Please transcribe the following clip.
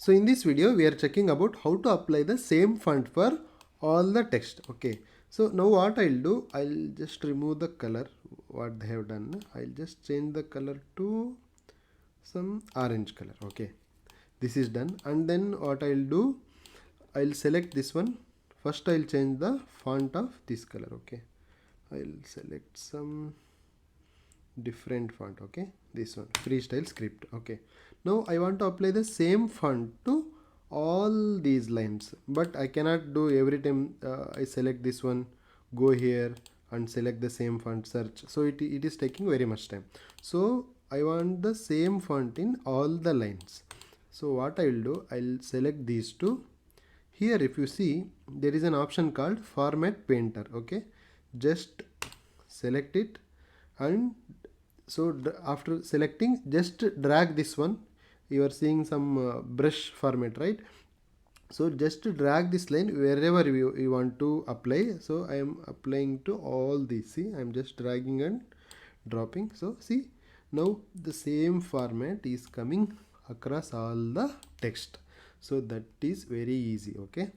So in this video we are checking about how to apply the same font for all the text. Okay, so now what I'll do, I'll just remove the color what they have done. I'll just change the color to some orange color. Okay, this is done. And then what I'll do, I'll select this one. First I'll change the font of this color. Okay, I'll select some different font. Okay, this one, freestyle script. Okay, now I want to apply the same font to all these lines, but I cannot do every time I select this one, go here and select the same font, search, so it is taking very much time. So I want the same font in all the lines. So what I will do, I'll select these two. Here if you see, there is an option called format painter. Okay, just select it, and so after selecting, just drag this one. You are seeing some brush format, right? So just drag this line wherever you want to apply. So I am applying to all these. See, I am just dragging and dropping. So see, now the same format is coming across all the text. So that is very easy. Okay,